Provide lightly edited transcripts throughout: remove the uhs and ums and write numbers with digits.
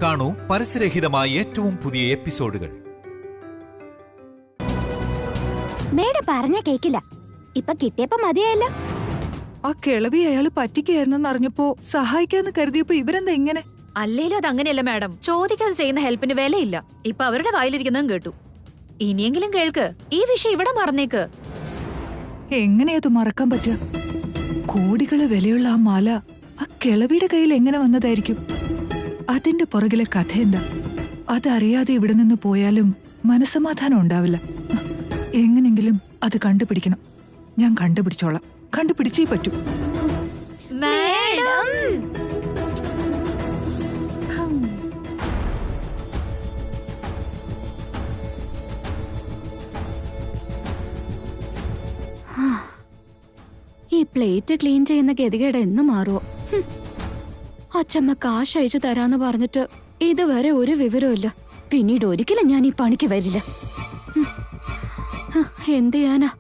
കാണൂ പരസ്യരഹിതമായ ഏറ്റവും പുതിയ എപ്പിസോഡുകൾ. മേഡം പറഞ്ഞ കേക്കില്ല, ഇപ്പൊ കിട്ടിയപ്പോ മതിയായല്ല. ആ കിളവി അയാള് പറ്റിക്കായിരുന്നെന്ന് അറിഞ്ഞപ്പോ സഹായിക്കാന്ന് കരുതിയപ്പോ ഇവരെന്താ ഇങ്ങനെ? അല്ലേലും അത് അങ്ങനെയല്ല മാഡം. ചോദിക്കാതെ ചെയ്യുന്ന ഹെൽപ്പിന് വിലയില്ല. ഇപ്പൊ അവരുടെ വായിലിരിക്കുന്നതും കേട്ടു. ഇനിയെങ്കിലും കേൾക്ക്, ഈ വിഷയം ഇവിടെ മറന്നേക്ക്. എങ്ങനെയത് മറക്കാൻ പറ്റുക? കോടികള് വിലയുള്ള ആ മാല ആ കിളവിയുടെ കയ്യിൽ എങ്ങനെ വന്നതായിരിക്കും? അതിന്റെ പുറകിലെ കഥ എന്താ? അതറിയാതെ ഇവിടെ നിന്ന് പോയാലും മനസ്സമാധാനം ഉണ്ടാവില്ല. എങ്ങനെങ്കിലും അത് കണ്ടുപിടിക്കണം. ഞാൻ കണ്ടുപിടിച്ചോളാം. കണ്ടുപിടിച്ചേ പറ്റൂ. മാഡം ഈ പ്ലേറ്റ് ക്ലീൻ ചെയ്യുന്ന ഗതികേട് എന്ന് മാറുമോ? അച്ഛമ്മ കാശ് അയച്ചു തരാന്ന് പറഞ്ഞിട്ട് ഇതുവരെ ഒരു വിവരമില്ല. പിന്നീട് ഒരിക്കലും ഞാൻ ഈ പണിക്ക് വരില്ല. എന്ത് ചെയ്യാനാ?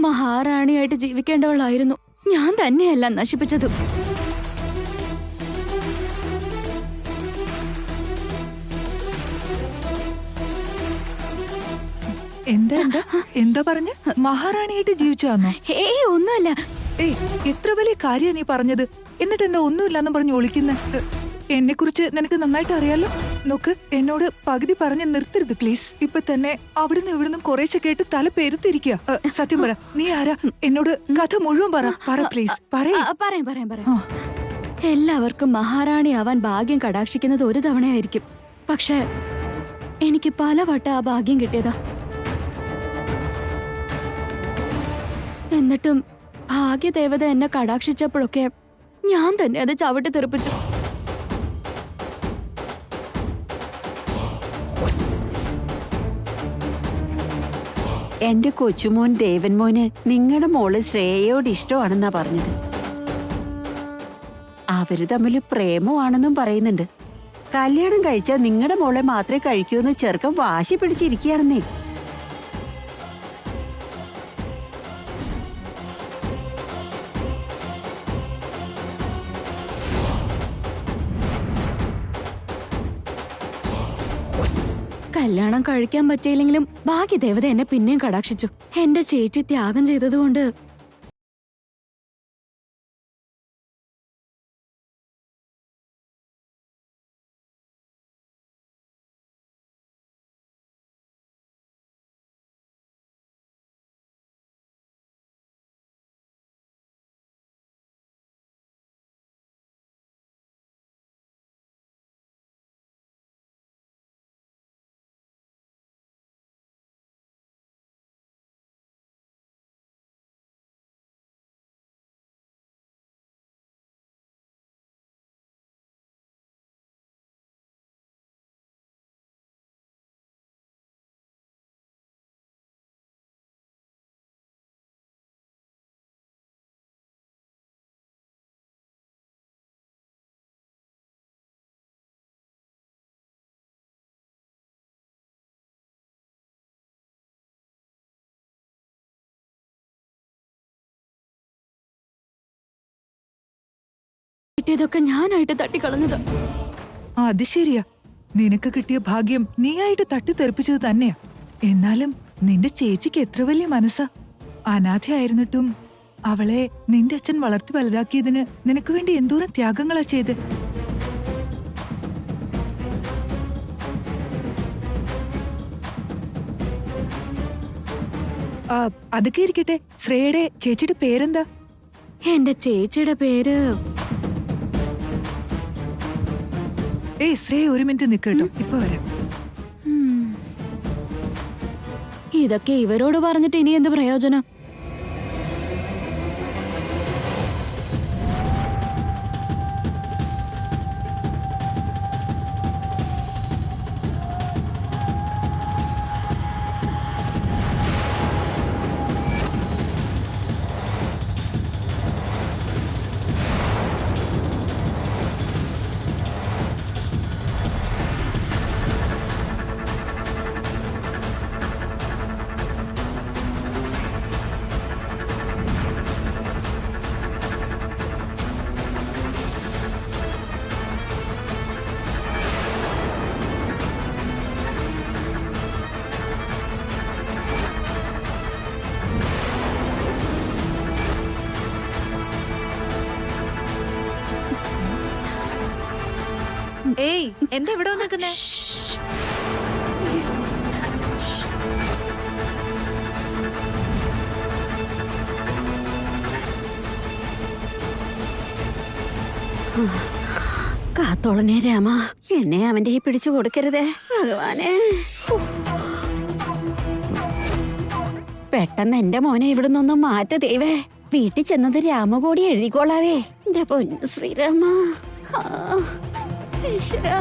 മഹാറാണിയായിട്ട് ജീവിക്കേണ്ടവളായിരുന്നു. ഞാൻ തന്നെയല്ല നശിപ്പിച്ചത്. എന്താ എന്താ എന്താ പറഞ്ഞ? മഹാറാണിയായിട്ട് ജീവിച്ചാന്നോ? ഏയ് ഒന്നുമല്ല. ഏയ് എത്ര വലിയ കാര്യ നീ പറഞ്ഞത്. എന്നിട്ട് എന്താ ഒന്നുമില്ലാന്ന് പറഞ്ഞു ഒളിക്കുന്ന? എന്നെ കുറിച്ച് നിനക്ക് നന്നായിട്ട് അറിയാലോ. നോക്ക്, എന്നോട് പകുതി പറഞ്ഞ് നിർത്തരുത് പ്ലീസ്. ഇപ്പൊ തന്നെ അവിടുന്ന് ഇവിടുന്ന് കുറേശ്ശെ കേട്ട് തല പെരുത്തിരിക്കുക. സത്യം പറ, നീ ആരാ? എന്നോട് കഥ മുഴുവൻ പറ പ്ലീസ്. പറയാം. എല്ലാവർക്കും മഹാറാണിയാവാൻ ഭാഗ്യം കടാക്ഷിക്കുന്നത് ഒരു തവണയായിരിക്കും. പക്ഷെ എനിക്ക് പലവട്ടം ആ ഭാഗ്യം കിട്ടിയതാ. എന്നിട്ടും ഭാഗ്യദേവത എന്നെ കടാക്ഷിച്ചപ്പോഴൊക്കെ ഞാൻ തന്നെ അത് ചവിട്ടി തെറിപ്പിച്ചു. എന്റെ കൊച്ചുമോൻ ദേവൻമോന് നിങ്ങളുടെ മോള് ശ്രേയയോട് ഇഷ്ടമാണെന്നാ പറഞ്ഞത്. അവര് തമ്മിൽ പ്രേമമാണെന്നും പറയുന്നുണ്ട്. കല്യാണം കഴിച്ചാൽ നിങ്ങളുടെ മോളെ മാത്രമേ കഴിക്കൂന്ന് ചെറുക്കൻ വാശി പിടിച്ചിരിക്കുകയാണെന്നേ. കല്യാണം കഴിക്കാൻ പറ്റിയില്ലെങ്കിലും ഭാഗ്യദേവത എന്നെ പിന്നെയും കടാക്ഷിച്ചു. എന്റെ ചേച്ചി ത്യാഗം ചെയ്തതുകൊണ്ട് കിട്ടിയതൊക്കെ ഞാനായിട്ട് തട്ടിക്കളഞ്ഞത്. അത് ശരിയാ. നിനക്ക് കിട്ടിയ ഭാഗ്യം നീയായിട്ട് തട്ടിത്തെറിപ്പിച്ചത് തന്നെയാ. എന്നാലും നിന്റെ ചേച്ചിക്ക് എത്ര വലിയ മനസ്സാ. അനാഥയായിരുന്നിട്ടും അവളെ നിന്റെ അച്ഛൻ വളർത്തി വലുതാക്കിയതിന് നിനക്ക് വേണ്ടി എന്തോരം ത്യാഗങ്ങളാ ചെയ്ത്. അതൊക്കെ ഇരിക്കട്ടെ, ശ്രേയയുടെ ചേച്ചിയുടെ പേരെന്താ? എന്റെ ചേച്ചിയുടെ പേര് ശ്രേയ ഒരു മിനിറ്റ് നിൽക്കട്ടോ, ഇപ്പൊ വരാം. ഇതൊക്കെ ഇവരോട് പറഞ്ഞിട്ട് ഇനി എന്ത് പ്രയോജനം? ഏയ് എന്താ ഇവിടെ വന്ന് നിൽക്കുന്നേ? കാത്തോളനെ രാമ, എന്നെ അവന്റെ ഈ പിടിച്ചു കൊടുക്കരുതേ ഭഗവാനെ. പെട്ടെന്ന് എന്റെ മോനെ ഇവിടുന്നൊന്നും മാറ്റ ദൈവേ. വീട്ടിൽ ചെന്നത് രാമകോടി എഴുതിക്കോളാവേ. എന്റെ പൊന്നു ശ്രീരാമ. ഈശ്വരാ.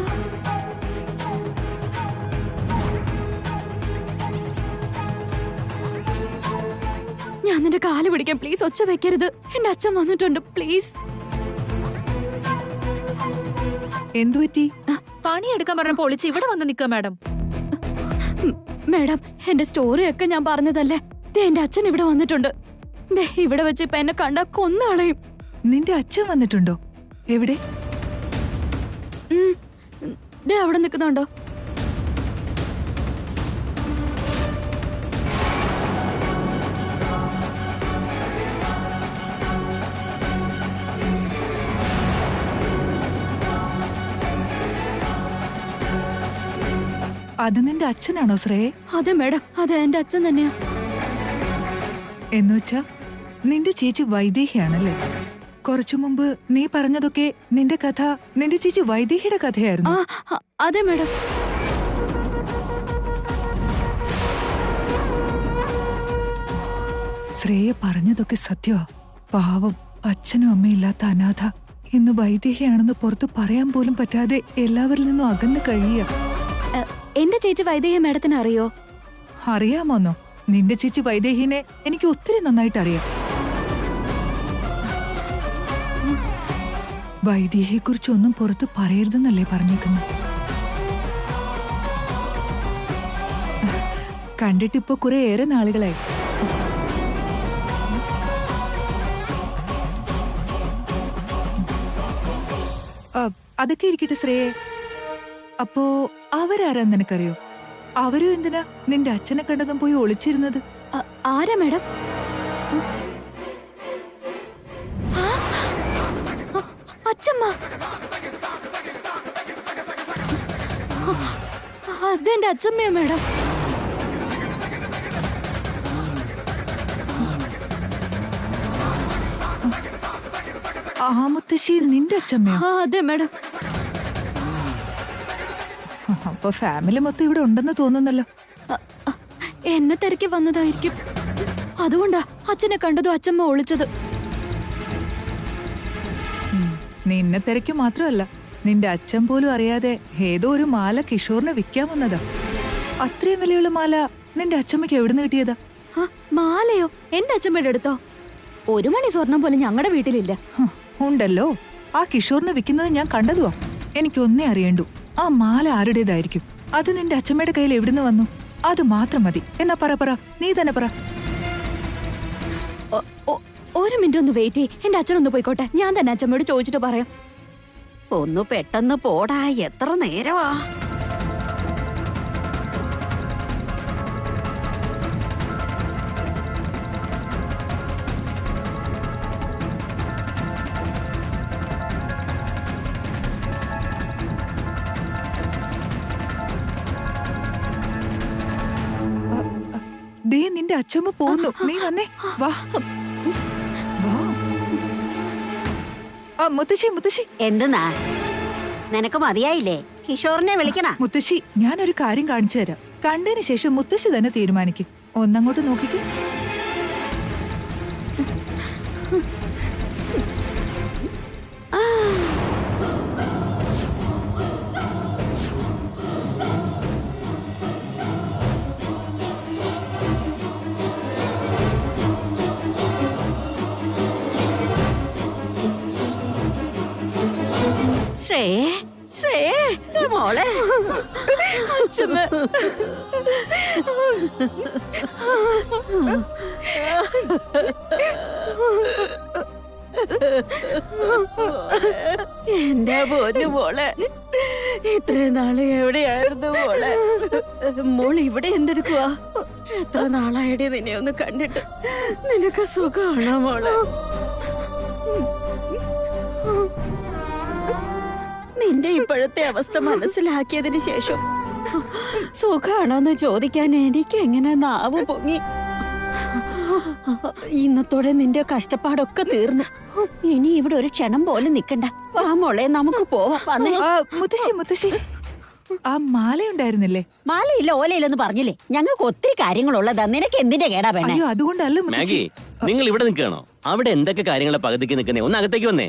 ഞാൻ നിന്റെ കാല് പിടിക്കാൻ പ്ലീസ്, ഒച്ച വെക്കരുത്. എന്റെ അച്ഛൻ വന്നിട്ടുണ്ട് പ്ലീസ്. എന്തുപറ്റി? പണിയെടുക്കാൻ പറഞ്ഞ പൊളിച്ച് ഇവിടെ വന്ന് നിൽക്കുക മാഡം. മേഡം, എന്റെ സ്റ്റോറിയൊക്കെ ഞാൻ പറഞ്ഞതല്ലേ. ദേ എന്റെ അച്ഛൻ ഇവിടെ വന്നിട്ടുണ്ട്. ദേ ഇവിടെ വെച്ച് ഇപ്പൊ എന്നെ കണ്ടാ കൊന്നുകളയും. നിന്റെ അച്ഛൻ വന്നിട്ടുണ്ടോ? എവിടെ? ദേ അവിടെ നിൽക്കുന്നുണ്ടോ? അത് നിന്റെ അച്ഛനാണോ ശ്രേയെ? അതെ മേഡം, അതെ എന്റെ അച്ഛൻ തന്നെയാ. എന്നുവെച്ചാ നിന്റെ ചേച്ചി വൈദേഹിയാണല്ലേ? കുറച്ചു മുമ്പ് നീ പറഞ്ഞതൊക്കെ നിന്റെ കഥ നിന്റെ ചേച്ചി വൈദേഹിയുടെ കഥയായിരുന്നു. അതെ മേഡം. ശ്രേയ പറഞ്ഞതൊക്കെ സത്യമാ. പാവം അച്ഛനും അമ്മയില്ലാത്ത അനാഥ ഇന്ന് വൈദേഹിയാണെന്ന് പുറത്ത് പറയാൻ പോലും പറ്റാതെ എല്ലാവരിൽ നിന്നും അകന്ന് കഴിയുക. എന്റെ ചേച്ചി വൈദേഹി മേഡത്തിന് അറിയോ? അറിയാമോന്നോ? നിന്റെ ചേച്ചി വൈദേഹിനെ എനിക്ക് ഒത്തിരി നന്നായിട്ട് അറിയാം. വൈദേഹിയെ കുറിച്ച് ഒന്നും പുറത്ത് പറയരുതെന്നല്ലേ പറഞ്ഞേക്കുന്നു? കണ്ടിട്ടിപ്പോ കുറെ ഏറെ നാളുകളായി. അതൊക്കെ ഇരിക്കട്ടെ ശ്രേയെ. അപ്പോ അവരാരാന്ന് നിനക്കറിയോ? അവരും എന്തിനാ നിന്റെ അച്ഛനെ കണ്ടതും പോയി ഒളിച്ചിരുന്നത്? ആരാ മേഡം? അച്ഛമ്മ. അതെന്റെ അച്ഛമ്മയാ മേഡം. ആ മുത്തശ്ശി നിന്റെ അച്ഛമ്മയോ? അതെ മേഡം. അപ്പൊ ഫാമിലി മൊത്തം ഇവിടെ ഉണ്ടെന്ന് തോന്നുന്നല്ലോ. എന്നെ തിരക്കി വന്നതായിരിക്കും. അതുകൊണ്ടാ അച്ഛനെ കണ്ടതും അച്ഛമ്മ ഒളിച്ചത്. നിന്നെ തിരക്കി മാത്രമല്ല, നിന്റെ അച്ഛൻ പോലും അറിയാതെ ഏതോ ഒരു മാല കിഷോറിന് വിൽക്കാൻ വന്നതാ. അത്രയും വിലയുള്ള മാല നിന്റെ അച്ഛമ്മയ്ക്ക് എവിടുന്ന് കിട്ടിയതാ? മാലയോ? എന്റെ അച്ഛമ്മയുടെ അടുത്തോ? 1 മണി സ്വർണം പോലും ഞങ്ങളുടെ വീട്ടിലില്ല. ഉണ്ടല്ലോ, ആ കിഷോറിന് വിൽക്കുന്നത് ഞാൻ കണ്ടതുവാ. എനിക്കൊന്നേ അറിയണ്ടു, ആ മാല ആരുടേതായിരിക്കും? അത് നിന്റെ അച്ഛമ്മയുടെ കയ്യിൽ എവിടുന്ന് വന്നു? അത് മാത്രം മതി. എന്നാ പറ, നീ തന്നെ പറ. 1 മിനിറ്റ് ഒന്ന് വെയിറ്റ് ചെയ്യ്. എന്റെ അച്ഛനൊന്ന് പോയിക്കോട്ടെ, ഞാൻ തന്നെ അച്ഛമ്മയോട് ചോദിച്ചിട്ട് പറയാം. ഒന്ന് പെട്ടെന്ന് പോടാ, എത്ര നേരമാ? ദേ നിന്റെ അച്ഛമ്മ പോന്നു. നീ വന്നേ, വാ വാ. മുത്തശ്ശി എന്തെന്നാ? നിനക്ക് മതിയായില്ലേ? കിഷോറിനെ വിളിക്കണ? മുത്തശ്ശി, ഞാനൊരു കാര്യം കാണിച്ചു തരാം. കണ്ടതിന് ശേഷം മുത്തശ്ശി തന്നെ തീരുമാനിക്കും. ഒന്നങ്ങോട്ട് നോക്കിക്കേ. മോളെ, അച്ഛമ്മ. എന്റെ പൊന്നു മോളെ, ഇത്രയും നാള് എവിടെയായിരുന്നു മോളെ? മോൾ ഇവിടെ എന്തെടുക്കുക? എത്ര നാളായിടെ നിന്നെ ഒന്ന് കണ്ടിട്ട്. നിനക്ക് സുഖമാണോ മോളെ? നീ നിന്റെ ഇപ്പോഴത്തെ അവസ്ഥ മനസ്സിലാക്കിയതിന് ശേഷം സുഖാണോന്ന് ചോദിക്കാൻ എനിക്ക് എങ്ങനെ നാവ് പൊങ്ങി. ഇന്നത്തോടെ നിന്റെ കഷ്ടപ്പാടൊക്കെ തീർന്നു. ഇനി ഇവിടെ ഒരു ക്ഷണം പോലും നിക്കണ്ട. വാ മോളെ, നമുക്ക് പോവാം. വന്നേ. മുത്തശ്ശി ആ മാല ഉണ്ടായിരുന്നില്ലേ? മാലയില്ല ഓലയില്ലെന്ന് പറഞ്ഞില്ലേ? ഞങ്ങൾക്ക് ഒത്തിരി കാര്യങ്ങളുള്ളതാ. നിനക്ക് എന്തിന്റെ കേടാ വേണേ? അയ്യോ അതുകൊണ്ടല്ല മാഗി, നിങ്ങൾ ഇവിടെ നിൽക്കണോ? അവിടെ എന്തൊക്കെ കാര്യങ്ങളെ പകുതിക്ക് നിൽക്കുന്നേ? ഒന്ന് അകത്തേക്ക് വന്നേ.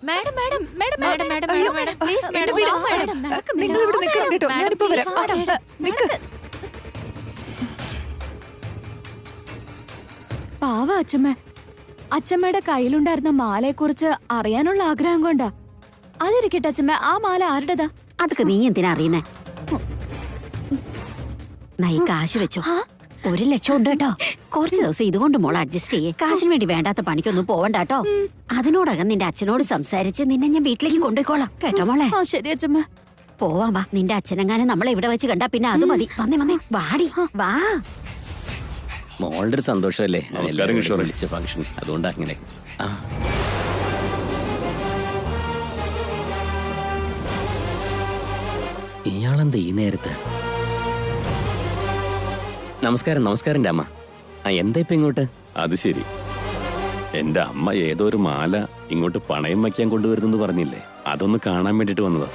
Madam madam madam madam madam madam madam please madam നിങ്ങൾ ഇവിടെ നിൽക്കണം കേട്ടോ. ഞാനിപ്പോ വരാം. നിക്ക്. പാവ അച്ഛമ്മ. അച്ഛമ്മയുടെ കയ്യിലുണ്ടായിരുന്ന മാലയെ കുറിച്ച് അറിയാനുള്ള ആഗ്രഹം കൊണ്ടാ. അതിരിക്കട്ടെ അച്ഛമ്മ, ആ മാല ആരുടേതാ? അതൊക്കെ നീ എന്തിനാ അറിയുന്നേ? നൈ കാശ് വെച്ചോ. 1 ലക്ഷം ഉണ്ട് കേട്ടോ. കുറച്ച് ദിവസം ഇതുകൊണ്ട് മോൾ അഡ്ജസ്റ്റ് ചെയ്യേ. കാശിന് വേണ്ടി വേണ്ടാത്ത പണിക്കൊന്നും പോവണ്ട കേട്ടോ. അതിനോടകം നിന്റെ അച്ഛനോട് സംസാരിച്ച് നിന്നെ ഞാൻ വീട്ടിലേക്ക് കൊണ്ടുപോയിക്കോളാം കേട്ടോ മോളെ. ശരി അച്ഛമ്മ. പോവാം വാ. നിന്റെ അച്ഛനെങ്ങാനും നമ്മളെ ഇവിടെ വെച്ച് കണ്ടാ പിന്നെ അത് മതി. വന്നേ വന്നേ വാടി വാ. മോളുടെ ഒരു സന്തോഷമല്ലേ നമസ്കാരം കിഷോർ. വിളിച്ച ഫംഗ്ഷൻ, അതുകൊണ്ട് അങ്ങനെ. ഇയാളെന്താ ഈ നേരത്ത്? നമസ്കാരം. നമസ്കാരം അമ്മ. എന്താ ഇപ്പൊ ഇങ്ങോട്ട്? അത് ശരി, എന്റെ അമ്മ ഏതോ ഒരു മാല ഇങ്ങോട്ട് പണയം വയ്ക്കാൻ കൊണ്ടുവരുന്നെന്ന് പറഞ്ഞില്ലേ, അതൊന്ന് കാണാൻ വേണ്ടിട്ട് വന്നതാ.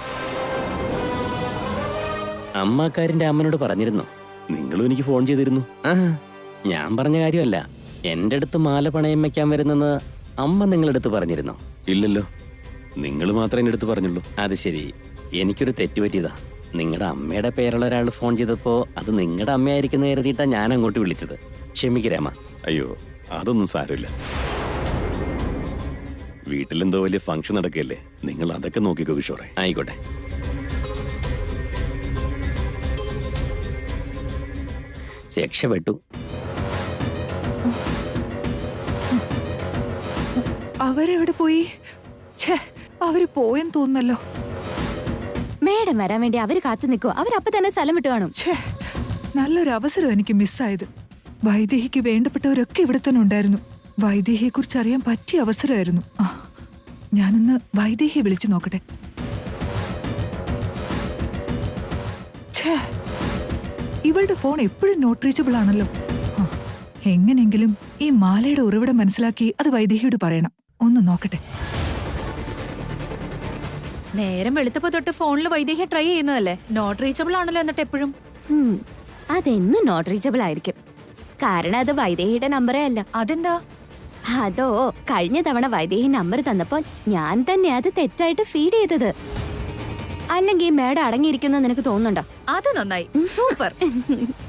അമ്മക്കാരന്റെ അമ്മനോട് പറഞ്ഞിരുന്നോ? നിങ്ങളും എനിക്ക് ഫോൺ ചെയ്തിരുന്നു. ഞാൻ പറഞ്ഞ കാര്യമല്ല. എന്റെ അടുത്ത് മാല പണയം വെക്കാൻ വരുന്നെന്ന് അമ്മ നിങ്ങളടുത്ത് പറഞ്ഞിരുന്നോ? ഇല്ലല്ലോ, നിങ്ങൾ മാത്രമേ എന്റെ അടുത്ത് പറഞ്ഞുള്ളൂ. അത് ശരി, എനിക്കൊരു തെറ്റ് പറ്റിയതാ. നിങ്ങളുടെ അമ്മയുടെ പേരുള്ള ഒരാൾ ഫോൺ ചെയ്തപ്പോ അത് നിങ്ങളുടെ അമ്മയായിരിക്കുന്ന കരുതിയിട്ടാ ഞാൻ അങ്ങോട്ട് വിളിച്ചത്. ക്ഷമിക്കരാമ. അയ്യോ, അതൊന്നും സാരമില്ല. വീട്ടിലെന്തോ വലിയ ഫംഗ്ഷൻ നടക്കല്ലേ, നിങ്ങൾ അതൊക്കെ നോക്കിക്കോ കിഷോറെ. ആയിക്കോട്ടെ. രക്ഷപ്പെട്ടു. അവരെവിടെ പോയി? അവര് പോയെന്ന് തോന്നുന്നല്ലോ. മേഡം വരാൻ വേണ്ടി അവര് കാത്തു നിൽക്കുവോ? അവരപ്പൊ തന്നെ സ്ഥലം വിട്ടു കാണും. നല്ലൊരു അവസരം എനിക്ക് മിസ്സായത്. വൈദേഹിക്ക് വേണ്ടപ്പെട്ടവരൊക്കെ ഇവിടെ തന്നെ ഉണ്ടായിരുന്നു. വൈദേഹിയെ കുറിച്ച് അറിയാൻ പറ്റിയ അവസരമായിരുന്നു. ഞാനൊന്ന് വൈദേഹിയെ വിളിച്ചു നോക്കട്ടെ. ഇവളുടെ ഫോൺ എപ്പോഴും നോട്ട് റീച്ചബിൾ ആണല്ലോ. എങ്ങനെങ്കിലും ഈ മാലയുടെ ഉറവിടം മനസ്സിലാക്കി അത് വൈദേഹിയോട് പറയണം. ഒന്ന് നോക്കട്ടെ. നേരം വെളുത്തപ്പോ തൊട്ട് ഫോണിൽ വൈദേഹ്യ ട്രൈ ചെയ്യുന്നതല്ലേ? നോട്ട് റീച്ചബിൾ ആണല്ലോ എന്നിട്ട് എപ്പോഴും. അതെന്നും നോട്ട് റീച്ചബിൾ ആയിരിക്കും. കാരണം അത് വൈദേഹിയുടെ നമ്പറേ അല്ല. അതെന്താ? അതോ, കഴിഞ്ഞ തവണ വൈദേഹി നമ്പർ തന്നപ്പോൾ ഞാൻ തന്നെ അത് തെറ്റായിട്ട് ഫീഡ് ചെയ്തത്. അല്ലെങ്കിൽ മേഡം അടങ്ങിയിരിക്കുന്ന നിനക്ക് തോന്നുന്നുണ്ടോ? അത് നന്നായി, സൂപ്പർ.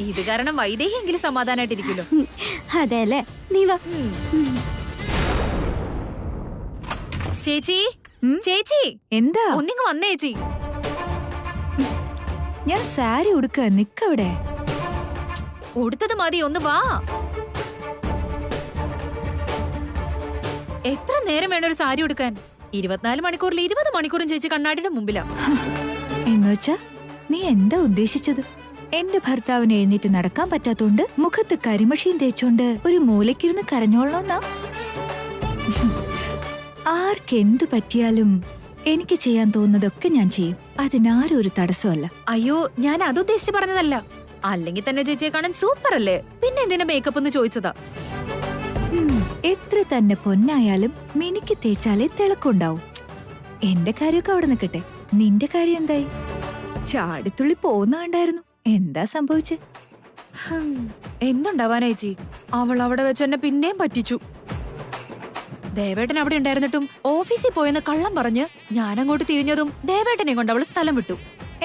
ഇത് കാരണം വൈദേഹി എങ്കിലും സമാധാനായിട്ടിരിക്കുമല്ലോ. അതെ അല്ലേ? നീ വാ. ചേച്ചി ചേച്ചി, എന്താ? ഒന്നിങ്ങ് വന്നേ ചേച്ചി. ഞാൻ സാരി ഉടുക്ക. നിക്കവിടെ. ഉടുത്തത് മതി, ഒന്ന് വാ. എത്ര നേരം വേണം ഒരു സാരി ഉടുക്കാൻ? 24 മണിക്കൂറിൽ 20 മണിക്കൂറും ചേച്ചി കണ്ണാടിയുടെ മുമ്പിലാ. എന്നുവെച്ചാ നീ എന്താ ഉദ്ദേശിച്ചത്? എന്റെ ഭർത്താവിന് എഴുന്നേറ്റ് നടക്കാൻ പറ്റാത്തോണ്ട് മുഖത്ത് കരിമഷിയും തേച്ചോണ്ട് ഒരു മൂലക്കിരുന്ന് കരഞ്ഞോളണമെന്നാ? ആർക്കെന്തു പറ്റിയാലും എനിക്ക് ചെയ്യാൻ തോന്നുന്നതൊക്കെ ഞാൻ ചെയ്യും. അതിനാരും ഒരു തടസ്സമല്ല. അയ്യോ, ഞാൻ അതുദ്ദേശിച്ച് പറഞ്ഞതല്ല. അല്ലെങ്കിൽ തന്നെ ചേച്ചിയെ കാണാൻ സൂപ്പർ അല്ലേ? പിന്നെ എന്തിനാ മേക്കപ്പ് എന്ന് ചോദിച്ചതാ. എത്ര തന്നെ പൊന്നായാലും മിനിക്ക് തേച്ചാലേ തിളക്കുണ്ടാവും. എന്റെ കാര്യമൊക്കെ അവിടെ നിൽക്കട്ടെ. നിന്റെ കാര്യം എന്തായി? ചാടിത്തുള്ളി പോകുന്ന കണ്ടായിരുന്നു. എന്താ സംഭവിച്ചേ? എന്തുണ്ടാവാനാ ചേച്ചി? അവൾ അവിടെ വെച്ച് എന്നെ പിന്നെയും പറ്റിച്ചു. ദേവേട്ടൻ അവിടെ ഉണ്ടായിരുന്നിട്ടും ഓഫീസിൽ പോയെന്ന് കള്ളം പറഞ്ഞ് ഞാൻ അങ്ങോട്ട് തിരിഞ്ഞതും ദേവേട്ടനെ കൊണ്ട് അവള് സ്ഥലം വിട്ടു.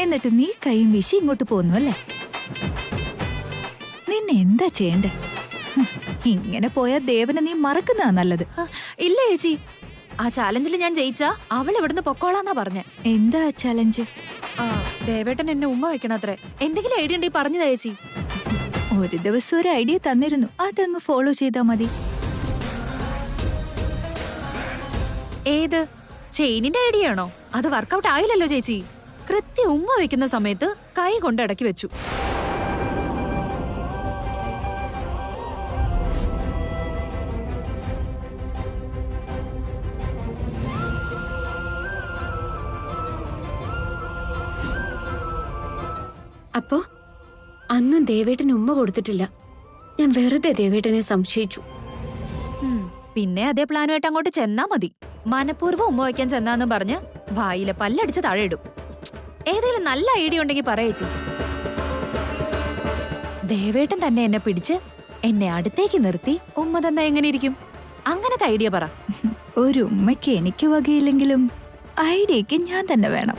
എന്നിട്ട് നീ കൈയും വീശി ഇങ്ങോട്ട് പോന്നു അല്ലേ? നിന്നെ എന്താ ചെയ്യണ്ടേ? ഇങ്ങനെ പോയാ ദേവനെ നീ മറക്കുന്നതാ നല്ലത്. ഇല്ല ചേച്ചി, ആ ചാലഞ്ചിൽ ഞാൻ ജയിച്ചാ അവൾ ഇവിടുന്ന് പൊക്കോളാന്നാ പറഞ്ഞേ. എന്താ ചലഞ്ച്? ദേവേട്ടൻ എന്നെ ഉമ്മ വെക്കണത്രേ. എന്തെങ്കിലും ഐഡിയ ഉണ്ടെങ്കിൽ പറഞ്ഞതാ ചേച്ചി. ഒരു ദിവസം ഒരു ഐഡിയ തന്നിരുന്നു, അതങ്ങ് ഫോളോ ചെയ്താ മതി. ഏത്? ചെയിനിന്റെ ഐഡിയ ആണോ? അത് വർക്കൗട്ട് ആയില്ലല്ലോ ചേച്ചി. കൃത്യം ഉമ്മ വെക്കുന്ന സമയത്ത് കൈ കൊണ്ട് ഇടക്കി വെച്ചു. അപ്പോ അന്നും ദേവേട്ടന് ഉമ്മ കൊടുത്തിട്ടില്ല. ഞാൻ വെറുതെ ദേവേട്ടനെ സംശയിച്ചു. പിന്നെ അതേ പ്ലാനുമായിട്ട് അങ്ങോട്ട് ചെന്നാ മതി. മനഃപൂർവ്വം ഉമ്മ വയ്ക്കാൻ ചെന്നാന്ന് പറഞ്ഞ് വായിലെ പല്ലടിച്ച് താഴെ ഇടും. ഏതെങ്കിലും നല്ല ഐഡിയ ഉണ്ടെങ്കിൽ പറയേച്ചി. ദേവേട്ടൻ തന്നെ എന്നെ പിടിച്ച് എന്നെ അടുത്തേക്ക് നിർത്തി ഉമ്മ തന്ന എങ്ങനെ ഇരിക്കും? അങ്ങനത്തെ ഐഡിയ പറ. ഒരു ഉമ്മയ്ക്ക് എനിക്ക് വകയില്ലെങ്കിലും ഐഡിയക്ക് ഞാൻ തന്നെ വേണം.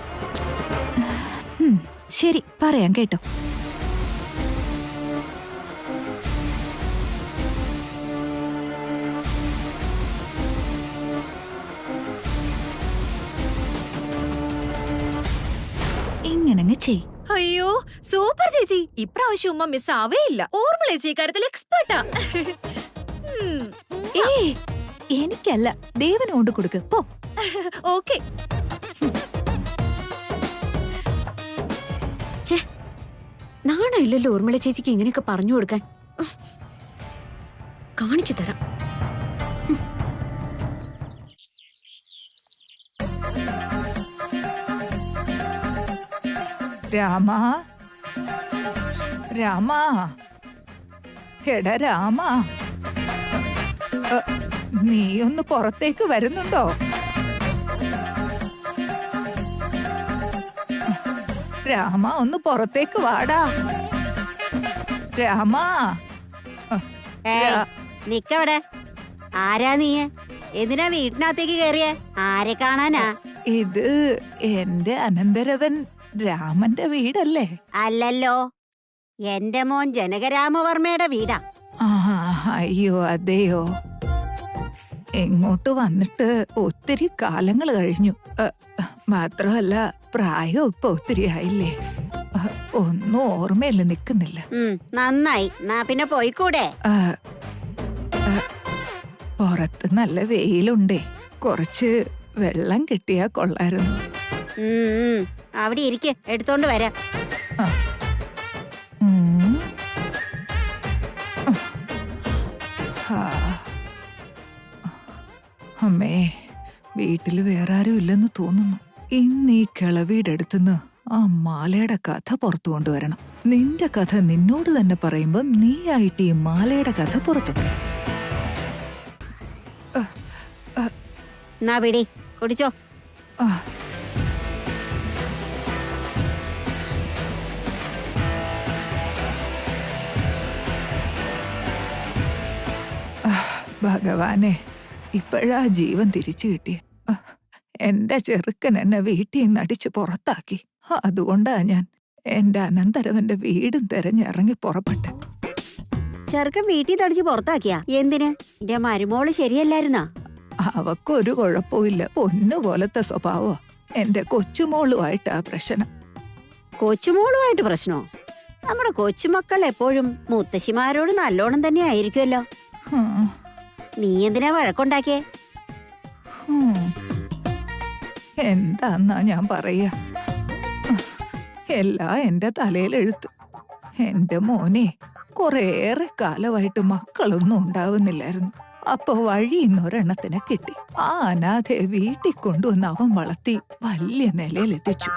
ശരി, പറയാം കേട്ടോ. ഇങ്ങനങ്ങ് ചെയ്. അയ്യോ സൂപ്പർ ചേച്ചി, ഇപ്രാവശ്യം ഉമ്മ മിസ് ആവേയില്ല. ഓർമ്മ ചേച്ചി ഇക്കാര്യത്തിൽ എക്സ്പേർട്ടാ. ഏയ്, എനിക്കല്ല, ദേവന് കൊണ്ട് കൊടുക്ക് പോ. ഓക്കെ. നാണമില്ലല്ലോ ഓർമ്മള ചേച്ചിക്ക് ഇങ്ങനെയൊക്കെ പറഞ്ഞു കൊടുക്കാൻ. കാണിച്ചു തരാം. രാമാ, രാമാ, എടാ രാമാ, നീ ഒന്ന് പുറത്തേക്ക് വരുന്നുണ്ടോ? രാമ, ഒന്ന് പുറത്തേക്ക് വാടാ. രാമാ. നിക്കവിടെ. ആരാ നീ? എന്തിനാ വീട്ടിനകത്തേക്ക് കേറിയ? ആരെ കാണാനാ? ഇത് എന്റെ അനന്തരവൻ രാമന്റെ വീടല്ലേ? അല്ലല്ലോ, എന്റെ മോൻ ജനകരാമവർമ്മയുടെ വീടാ. ആ, അയ്യോ അതെയോ. ഇങ്ങോട്ട് വന്നിട്ട് ഒത്തിരി കാലങ്ങൾ കഴിഞ്ഞു. മാത്രമല്ല പ്രായം ഇപ്പൊ ഒത്തിരി ആയില്ലേ, ഒന്നും ഓർമ്മയില്ല, നിക്കുന്നില്ല. നന്നായി, നാ പിന്നെ പോയിക്കൂടെ? പുറത്ത് നല്ല വെയിലുണ്ടേ, കുറച്ച് വെള്ളം കിട്ടിയാ കൊള്ളായിരുന്നു. അവിടെ ഇരിക്കെ, എടുത്തോണ്ട് വരാം. അമ്മേ, വീട്ടില് വേറെ ആരും ഇല്ലെന്ന് തോന്നുന്നു. ഇന്ന് ഈ കിളവിയുടെ അടുത്തുനിന്ന് ആ മാലയുടെ കഥ പുറത്തു കൊണ്ടുവരണം. നിന്റെ കഥ നിന്നോട് തന്നെ പറയുമ്പോ നീ ആയിട്ട് ഈ മാലയുടെ കഥ പുറത്തു പറയും. നാ പിടി, കുടിച്ചോ. ഭഗവാനെ, ഇപ്പോഴാ ജീവൻ തിരിച്ചു കിട്ടിയ. എന്റെ ചെറുക്കൻ എന്നെ വീട്ടിൽ നിന്ന് അടിച്ച് പുറത്താക്കി. അതുകൊണ്ടാ ഞാൻ എന്റെ അനന്തരവന്റെ വീടും തെരഞ്ഞിറങ്ങി പുറപ്പെട്ടെ. ചെറുക്കൻ വീട്ടിൽ തടിച്ച് പുറത്താക്കിയാ? എന്തിന്? എന്റെ മരുമോള് ശരിയല്ലായിരുന്നാ? അവക്കൊരു കുഴപ്പമില്ല, പൊന്നുപോലത്തെ സ്വഭാവോ. എന്റെ കൊച്ചുമോളുമായിട്ടാ പ്രശ്നം. കൊച്ചുമോളുമായിട്ട് പ്രശ്നോ? നമ്മുടെ കൊച്ചുമക്കൾ എപ്പോഴും മുത്തശ്ശിമാരോട് നല്ലോണം തന്നെ ആയിരിക്കുമല്ലോ. നീ എന്തിനാ വഴക്കുണ്ടാക്കിയേ? എന്താന്നാ ഞാൻ പറയാ, എല്ലാം എന്റെ തലയിലെഴുത്ത്. എന്റെ മോനെ കുറേയേറെ കാലമായിട്ട് മക്കളൊന്നും ഉണ്ടാവുന്നില്ലായിരുന്നു. അപ്പൊ വഴിയിന്നൊരെണ്ണത്തിനെ കിട്ടി. ആ അനാഥയെ വീട്ടിൽ കൊണ്ടുവന്ന് അവൻ വളർത്തി വലിയ നിലയിലെത്തിച്ചു.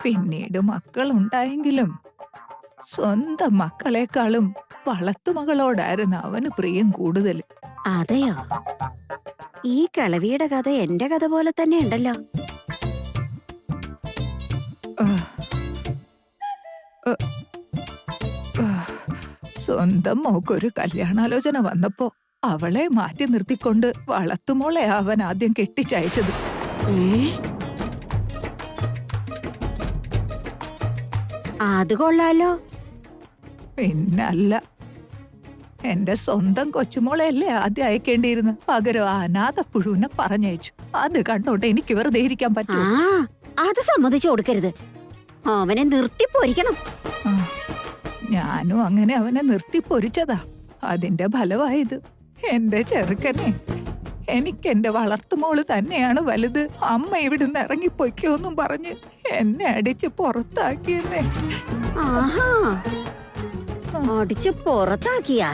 പിന്നീട് മക്കളുണ്ടായെങ്കിലും സ്വന്തം മക്കളെക്കാളും വളർത്തുമകളോടായിരുന്നു അവന് പ്രിയം കൂടുതൽ. അതെയോ? ഈ കിളവിയുടെ കഥ എന്റെ കഥ പോലെ തന്നെ ഉണ്ടല്ലോ. സ്വന്തം മോക്കൊരു കല്യാണാലോചന വന്നപ്പോ അവളെ മാറ്റി നിർത്തിക്കൊണ്ട് വളർത്തുമോളെ അവൻ ആദ്യം കെട്ടിച്ചയച്ചത്. അത് കൊള്ളാലോ. പിന്നല്ല, എന്റെ സ്വന്തം കൊച്ചുമോളെയല്ലേ ആദ്യം അയക്കേണ്ടിയിരുന്നു. പകരം ആ അനാഥ പുഴുവിനെ പറഞ്ഞയച്ചു. അത് കണ്ടോട്ടെ എനിക്ക് വെറുതെ ഇരിക്കാൻ പറ്റും? അത് സമ്മതിച്ചു കൊടുക്കരുത്. അവനെ നിർത്തിപ്പൊരിക്കണം. ഞാനും അങ്ങനെ അവനെ നിർത്തിപ്പൊരിച്ചതാ. അതിന്റെ ഫലമായത്. എന്റെ ചെറുക്കനെ എനിക്കെന്റെ വളർത്തുമോള് തന്നെയാണ് വലുത്. അമ്മ ഇവിടുന്ന് ഇറങ്ങിപ്പൊയ്ക്കോന്നും പറഞ്ഞ് എന്നെ അടിച്ച് പുറത്താക്കിയെന്നേ. അടിച്ച് പുറത്താക്കിയാ?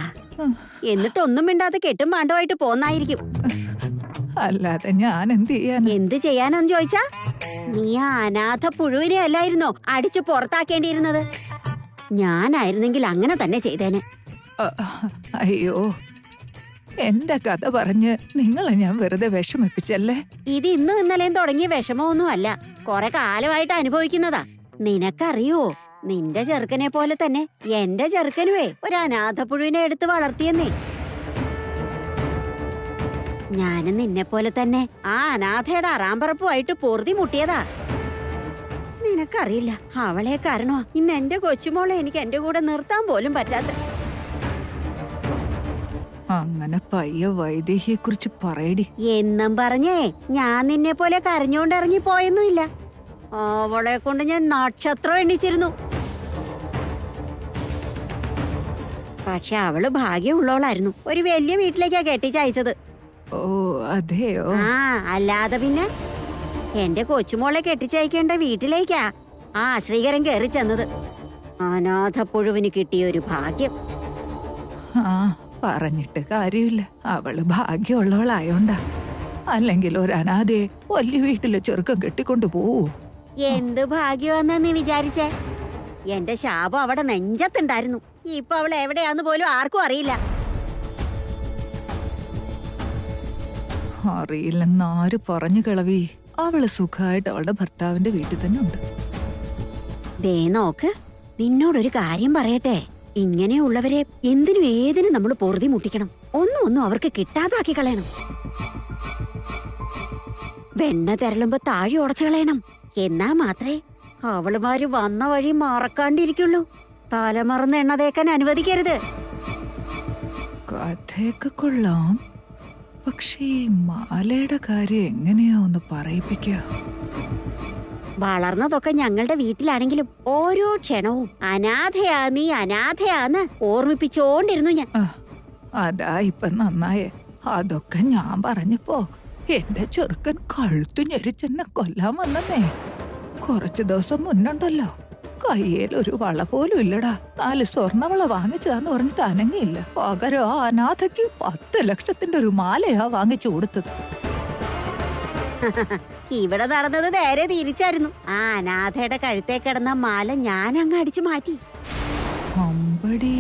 എന്നിട്ടൊന്നും മിണ്ടാതെ കെട്ടും പാണ്ടമായിട്ട് പോന്നായിരിക്കും. അല്ലാതെ ഞാൻ എന്ത് ചെയ്യാൻ? എന്ത് ചെയ്യാനെന്ന് ചോദിച്ചാ, നീ ആ അനാഥ പുഴുവിനെ അല്ലായിരുന്നോ അടിച്ചു പുറത്താക്കേണ്ടിയിരുന്നത്? ഞാനായിരുന്നെങ്കിൽ അങ്ങനെ തന്നെ ചെയ്തേനെ. അയ്യോ, എന്റെ കഥ പറഞ്ഞ് നിങ്ങളെ ഞാൻ വെറുതെ വിഷമിപ്പിച്ചല്ലേ? ഇത് ഇന്നും ഇന്നലെയും തുടങ്ങിയ വിഷമമൊന്നും അല്ല, കുറെ കാലമായിട്ട് അനുഭവിക്കുന്നതാ. നിനക്കറിയോ, നിന്റെ ചെറുക്കനെ പോലെ തന്നെ എന്റെ ചെറുക്കനുവേ ഒരു അനാഥ പുഴുവിനെ എടുത്ത് വളർത്തിയെന്നേ. ഞാനും നിന്നെ പോലെ തന്നെ ആ അനാഥയുടെ അറാമ്പറപ്പുമായിട്ട് പൊറുതി മുട്ടിയതാ. നിനക്കറിയില്ല, അവളെ കാരണമാ ഇന്ന് എന്റെ കൊച്ചുമോളെ എനിക്ക് എന്റെ കൂടെ നിർത്താൻ പോലും പറ്റാത്ത. അങ്ങനെ പയ്യ വൈദേഹിയെ കുറിച്ച് പറയടി. എന്നും പറഞ്ഞേ ഞാൻ നിന്നെ പോലെ കരഞ്ഞോണ്ട് ഇറങ്ങി പോയൊന്നുമില്ല. അവളെ കൊണ്ട് ഞാൻ നക്ഷത്രം എണ്ണിച്ചിരുന്നു. പക്ഷെ അവള് ഭാഗ്യമുള്ളവളായിരുന്നു. ഒരു വലിയ വീട്ടിലേക്കാ കെട്ടിച്ചയച്ചത്. ഓ അതെയോ? ആ അല്ലാതെ പിന്നെ എന്റെ കൊച്ചുമോളെ കെട്ടിച്ചയക്കേണ്ട വീട്ടിലേക്കാ ആ ശ്രീകരൻ കയറി ചെന്നത്. അനാഥ പുഴുവിന് കിട്ടിയ ഒരു ഭാഗ്യം. ആ പറഞ്ഞിട്ട് കാര്യമില്ല, അവള് ഭാഗ്യമുള്ളവളായോണ്ടാ. അല്ലെങ്കിൽ ഒരു അനാഥയെ വലിയ വീട്ടിലെ ചെറുക്കം കെട്ടിക്കൊണ്ടു പോവൂ? എന്ത് ഭാഗ്യമാണെന്ന് നീ വിചാരിച്ചേ? എന്റെ ശാപം അവിടെ നെഞ്ചത്തുണ്ടായിരുന്നു. ഇപ്പൊ അവൾ എവിടെയാന്ന് പോലും ആർക്കും അറിയില്ല. അറിയില്ലെന്ന് ആര് പറഞ്ഞു കിളവി? അവള് സുഖമായിട്ട് അവളുടെ ഭർത്താവിന്റെ വീട്ടിൽ തന്നെ ഉണ്ട്. ദേ നോക്ക്, നിന്നോടൊരു കാര്യം പറയട്ടെ. ഇങ്ങനെയുള്ളവരെ എന്തിനും ഏതിനും നമ്മൾ പൊറുതി മുട്ടിക്കണം. ഒന്നും അവർക്ക് കിട്ടാതാക്കി കളയണം. വെണ്ണ തിരളുമ്പോ താഴെ ഉടച്ചു കളയണം. എന്നാ മാത്രമേ അവളുമാര് വന്ന വഴി മറക്കാണ്ടിരിക്കുള്ളൂ. തലമറന്ന് എണ്ണ തേക്കാൻ അനുവദിക്കരുത്. കഥയൊക്കെ കൊള്ളാം, പക്ഷേ മാലയുടെ കാര്യം എങ്ങനെയാ ഒന്ന് പറയിപ്പിക്കുക? വളർന്നതൊക്കെ ഞങ്ങളുടെ വീട്ടിലാണെങ്കിലും ഓരോ ക്ഷണവും അനാഥയാന്ന് ഓർമ്മിപ്പിച്ചോണ്ടിരുന്നു ഞാൻ. അതാ ഇപ്പൊ നന്നായേ. അതൊക്കെ ഞാൻ പറഞ്ഞപ്പോ എന്റെ ചെറുക്കൻ കഴുത്തു ഞെരിച്ചെന്നെ കൊല്ലാൻ വന്നേ. കുറച്ചു ദിവസം മുന്നുണ്ടല്ലോ, കയ്യിൽ ഒരു വള പോലും ഇല്ലടാ. 4 സ്വർണ്ണവള വാങ്ങിച്ചതാന്ന് പറഞ്ഞിട്ട് അനങ്ങിയില്ല. പകരം ആ അനാഥയ്ക്ക് 10 ലക്ഷത്തിന്റെ ഒരു മാലയാ വാങ്ങിച്ചു കൊടുത്തത്. ഇവിടെ നടന്നത് നേരെ തിരിച്ചായിരുന്നു. ആ അനാഥയുടെ കഴുത്തേ കിടന്ന മാല ഞാൻ അങ്ങ് അടിച്ചു മാറ്റി. അമ്പടി,